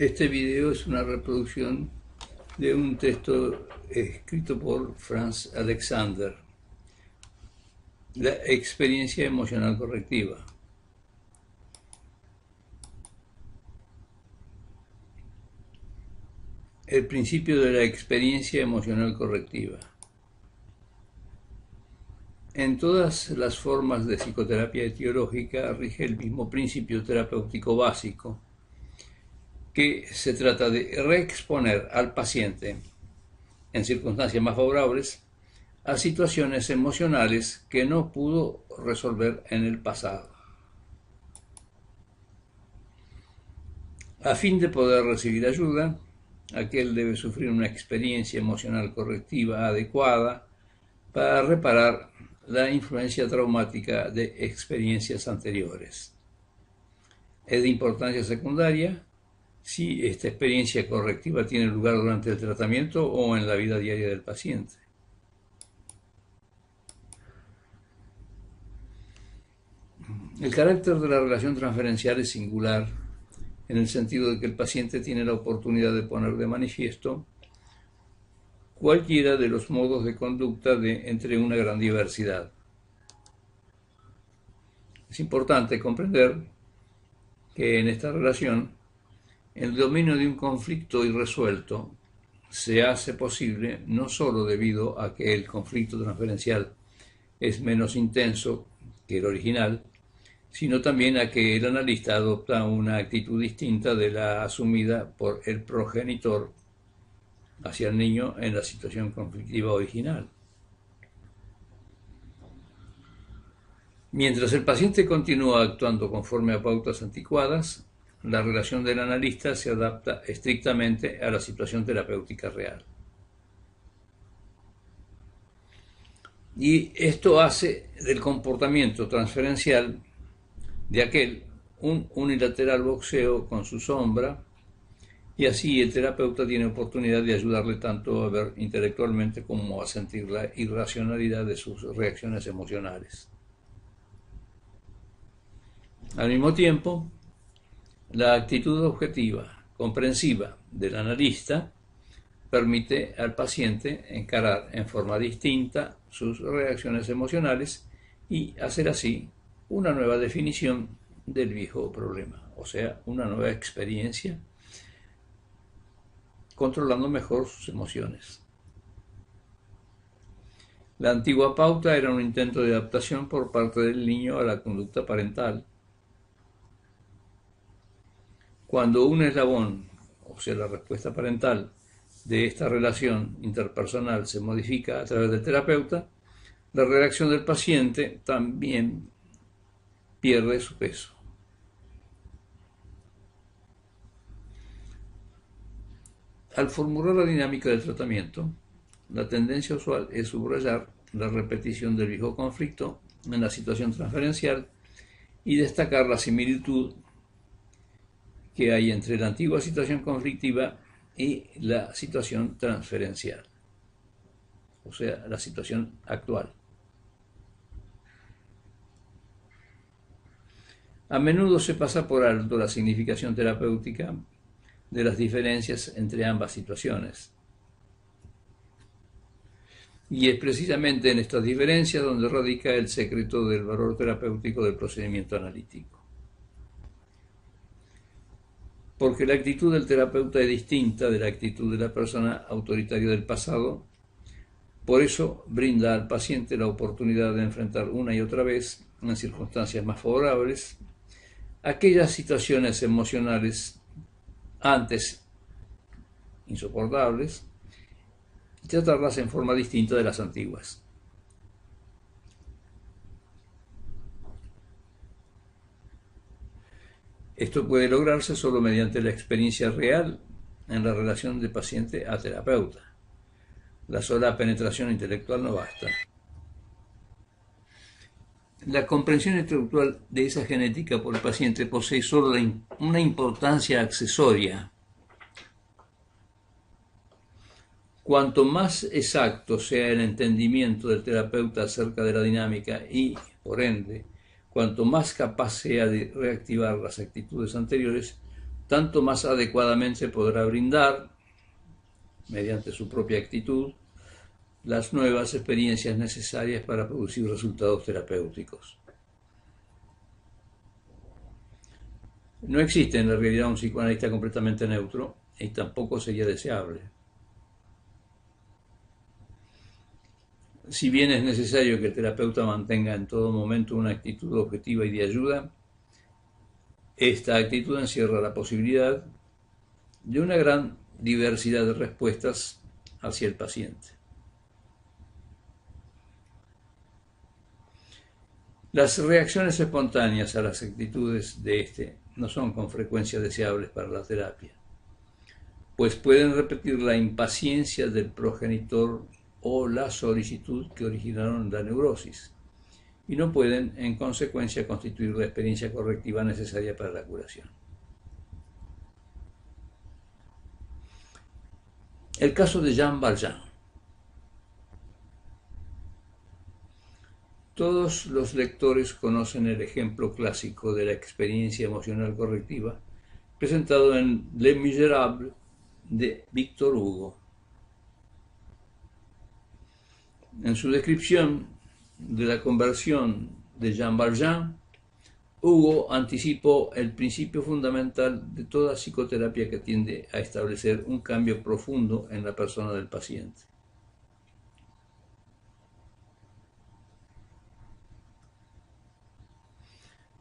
Este video es una reproducción de un texto escrito por Franz Alexander, La experiencia emocional correctiva. El principio de la experiencia emocional correctiva. En todas las formas de psicoterapia etiológica rige el mismo principio terapéutico básico, que se trata de reexponer al paciente, en circunstancias más favorables, a situaciones emocionales que no pudo resolver en el pasado. A fin de poder recibir ayuda, aquel debe sufrir una experiencia emocional correctiva adecuada para reparar la influencia traumática de experiencias anteriores. Es de importancia secundaria si esta experiencia correctiva tiene lugar durante el tratamiento o en la vida diaria del paciente. El carácter de la relación transferencial es singular en el sentido de que el paciente tiene la oportunidad de poner de manifiesto cualquiera de los modos de conducta entre una gran diversidad. Es importante comprender que en esta relación el dominio de un conflicto irresuelto se hace posible no solo debido a que el conflicto transferencial es menos intenso que el original, sino también a que el analista adopta una actitud distinta de la asumida por el progenitor hacia el niño en la situación conflictiva original. Mientras el paciente continúa actuando conforme a pautas anticuadas, la relación del analista se adapta estrictamente a la situación terapéutica real. Y esto hace del comportamiento transferencial de aquel un unilateral boxeo con su sombra, y así el terapeuta tiene oportunidad de ayudarle tanto a ver intelectualmente como a sentir la irracionalidad de sus reacciones emocionales. Al mismo tiempo, la actitud objetiva, comprensiva del analista permite al paciente encarar en forma distinta sus reacciones emocionales y hacer así una nueva definición del viejo problema, o sea, una nueva experiencia, controlando mejor sus emociones. La antigua pauta era un intento de adaptación por parte del niño a la conducta parental. Cuando un eslabón, o sea, la respuesta parental, de esta relación interpersonal se modifica a través del terapeuta, la reacción del paciente también pierde su peso. Al formular la dinámica del tratamiento, la tendencia usual es subrayar la repetición del viejo conflicto en la situación transferencial y destacar la similitud que hay entre la antigua situación conflictiva y la situación transferencial, o sea, la situación actual. A menudo se pasa por alto la significación terapéutica de las diferencias entre ambas situaciones. Y es precisamente en estas diferencias donde radica el secreto del valor terapéutico del procedimiento analítico. Porque la actitud del terapeuta es distinta de la actitud de la persona autoritaria del pasado, por eso brinda al paciente la oportunidad de enfrentar una y otra vez, en circunstancias más favorables, aquellas situaciones emocionales antes insoportables y tratarlas en forma distinta de las antiguas. Esto puede lograrse solo mediante la experiencia real en la relación de paciente a terapeuta. La sola penetración intelectual no basta. La comprensión intelectual de esa genética por el paciente posee solo una importancia accesoria. Cuanto más exacto sea el entendimiento del terapeuta acerca de la dinámica y, por ende, cuanto más capaz sea de reactivar las actitudes anteriores, tanto más adecuadamente podrá brindar, mediante su propia actitud, las nuevas experiencias necesarias para producir resultados terapéuticos. No existe en la realidad un psicoanalista completamente neutro y tampoco sería deseable. Si bien es necesario que el terapeuta mantenga en todo momento una actitud objetiva y de ayuda, esta actitud encierra la posibilidad de una gran diversidad de respuestas hacia el paciente. Las reacciones espontáneas a las actitudes de este no son con frecuencia deseables para la terapia, pues pueden repetir la impaciencia del progenitor o la solicitud que originaron la neurosis, y no pueden, en consecuencia, constituir la experiencia correctiva necesaria para la curación. El caso de Jean Valjean. Todos los lectores conocen el ejemplo clásico de la experiencia emocional correctiva presentado en Les Misérables de Victor Hugo. En su descripción de la conversión de Jean Valjean, Hugo anticipó el principio fundamental de toda psicoterapia que tiende a establecer un cambio profundo en la persona del paciente.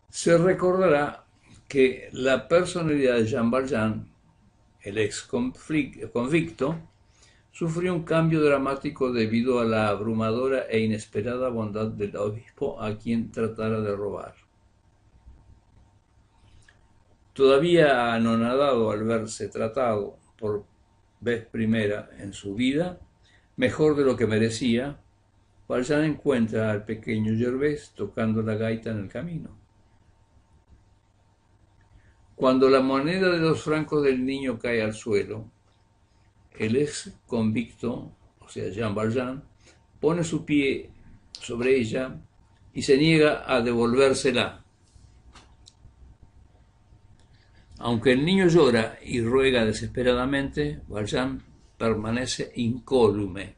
Se recordará que la personalidad de Jean Valjean, el ex convicto, sufrió un cambio dramático debido a la abrumadora e inesperada bondad del obispo a quien tratara de robar. Todavía anonadado al verse tratado por vez primera en su vida, mejor de lo que merecía, Valjean encuentra al pequeño Gervais tocando la gaita en el camino. Cuando la moneda de 2 francos del niño cae al suelo, el ex convicto, o sea Jean Valjean, pone su pie sobre ella y se niega a devolvérsela. Aunque el niño llora y ruega desesperadamente, Valjean permanece incólume.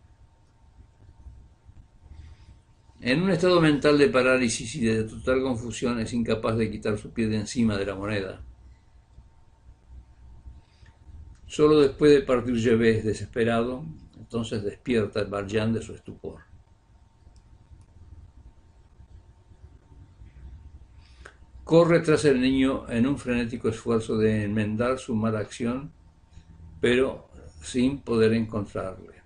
En un estado mental de parálisis y de total confusión, es incapaz de quitar su pie de encima de la moneda. Solo después de partir Gervais desesperado, entonces despierta Valjean de su estupor. Corre tras el niño en un frenético esfuerzo de enmendar su mala acción, pero sin poder encontrarle.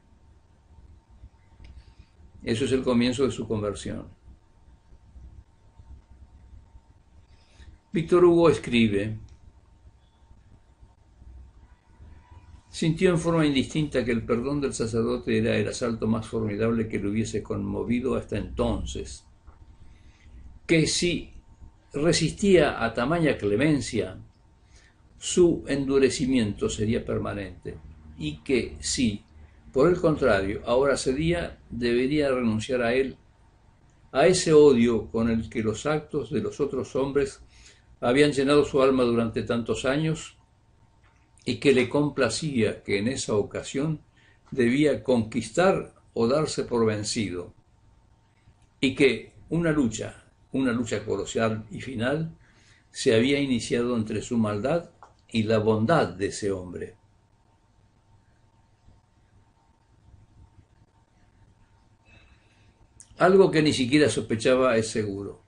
Eso es el comienzo de su conversión. Victor Hugo escribe: sintió en forma indistinta que el perdón del sacerdote era el asalto más formidable que le hubiese conmovido hasta entonces, que si resistía a tamaña clemencia, su endurecimiento sería permanente, y que si, por el contrario, ahora cedía, debería renunciar a él, a ese odio con el que los actos de los otros hombres habían llenado su alma durante tantos años, y que le complacía que en esa ocasión debía conquistar o darse por vencido, y que una lucha colosal y final, se había iniciado entre su maldad y la bondad de ese hombre. Algo que ni siquiera sospechaba es seguro.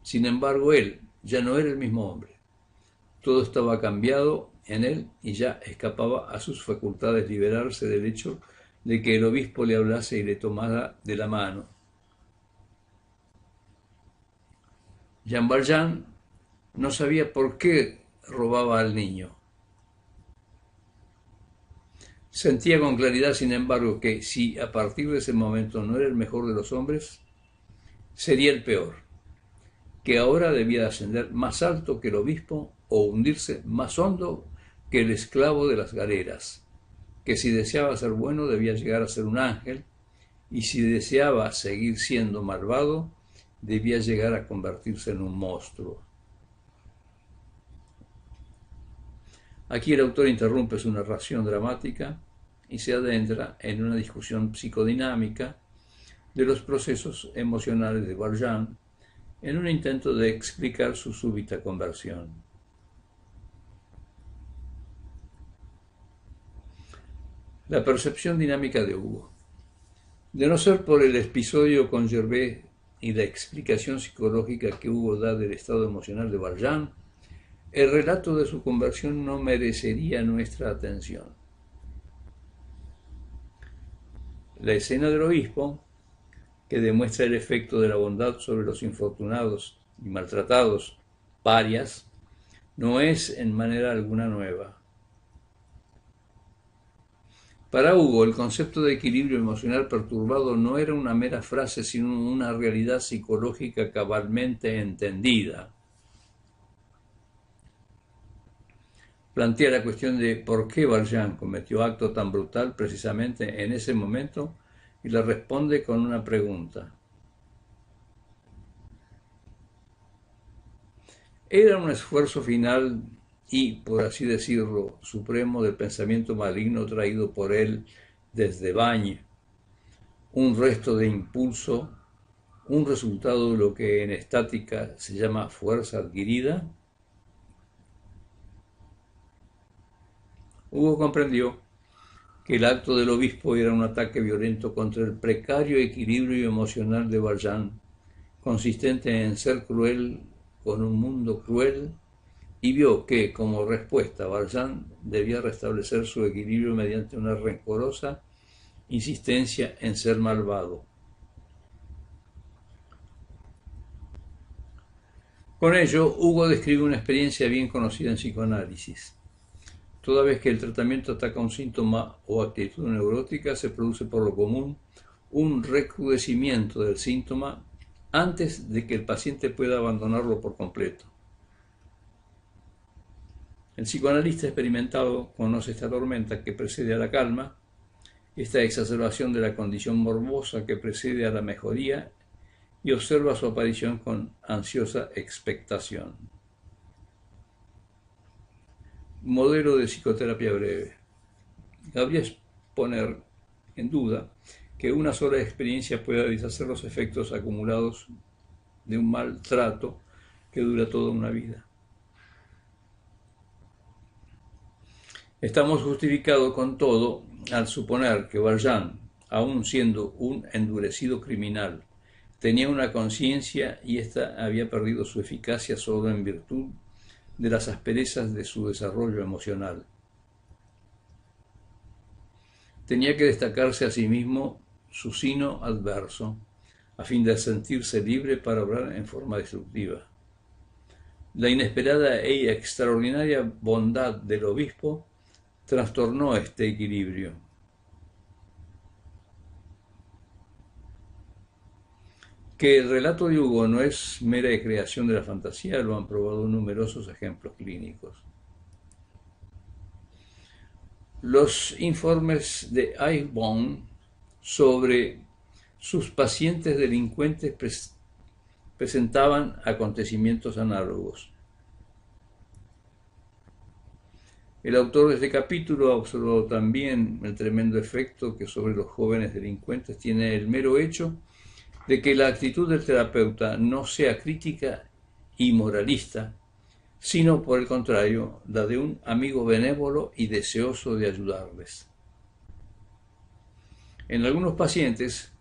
Sin embargo, él ya no era el mismo hombre. Todo estaba cambiado en él y ya escapaba a sus facultades liberarse del hecho de que el obispo le hablase y le tomara de la mano. Jean Valjean no sabía por qué robaba al niño. Sentía con claridad, sin embargo, que si a partir de ese momento no era el mejor de los hombres, sería el peor, que ahora debía ascender más alto que el obispo o hundirse más hondo que el esclavo de las galeras, que si deseaba ser bueno debía llegar a ser un ángel, y si deseaba seguir siendo malvado, debía llegar a convertirse en un monstruo. Aquí el autor interrumpe su narración dramática y se adentra en una discusión psicodinámica de los procesos emocionales de Valjean en un intento de explicar su súbita conversión. La percepción dinámica de Hugo. De no ser por el episodio con Gervais y la explicación psicológica que Hugo da del estado emocional de Valjean, el relato de su conversión no merecería nuestra atención. La escena del obispo, que demuestra el efecto de la bondad sobre los infortunados y maltratados parias, no es en manera alguna nueva. Para Hugo, el concepto de equilibrio emocional perturbado no era una mera frase, sino una realidad psicológica cabalmente entendida. Plantea la cuestión de por qué Valjean cometió acto tan brutal precisamente en ese momento y la responde con una pregunta. Era un esfuerzo final y, por así decirlo, supremo del pensamiento maligno traído por él desde Bagne, un resto de impulso, un resultado de lo que en estática se llama fuerza adquirida. Hugo comprendió que el acto del obispo era un ataque violento contra el precario equilibrio emocional de Valjean, consistente en ser cruel con un mundo cruel, y vio que, como respuesta, Valjean debía restablecer su equilibrio mediante una rencorosa insistencia en ser malvado. Con ello, Hugo describe una experiencia bien conocida en psicoanálisis. Toda vez que el tratamiento ataca un síntoma o actitud neurótica, se produce por lo común un recrudecimiento del síntoma antes de que el paciente pueda abandonarlo por completo. El psicoanalista experimentado conoce esta tormenta que precede a la calma, esta exacerbación de la condición morbosa que precede a la mejoría, y observa su aparición con ansiosa expectación. Modelo de psicoterapia breve. Cabría poner en duda que una sola experiencia pueda deshacer los efectos acumulados de un maltrato que dura toda una vida. Estamos justificados con todo al suponer que Valjean, aun siendo un endurecido criminal, tenía una conciencia y ésta había perdido su eficacia solo en virtud de las asperezas de su desarrollo emocional. Tenía que destacarse a sí mismo su sino adverso, a fin de sentirse libre para obrar en forma destructiva. La inesperada e extraordinaria bondad del obispo trastornó este equilibrio. Que el relato de Hugo no es mera creación de la fantasía lo han probado numerosos ejemplos clínicos. Los informes de Eichborn sobre sus pacientes delincuentes presentaban acontecimientos análogos. El autor de este capítulo ha observado también el tremendo efecto que sobre los jóvenes delincuentes tiene el mero hecho de que la actitud del terapeuta no sea crítica y moralista, sino por el contrario, la de un amigo benévolo y deseoso de ayudarles. En algunos pacientes,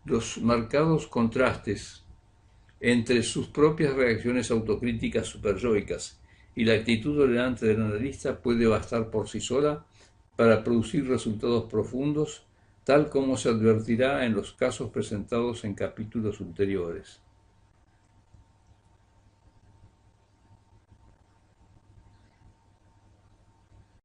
los marcados contrastes entre sus propias reacciones autocríticas superyoicas y la actitud tolerante del analista puede bastar por sí sola para producir resultados profundos, tal como se advertirá en los casos presentados en capítulos ulteriores.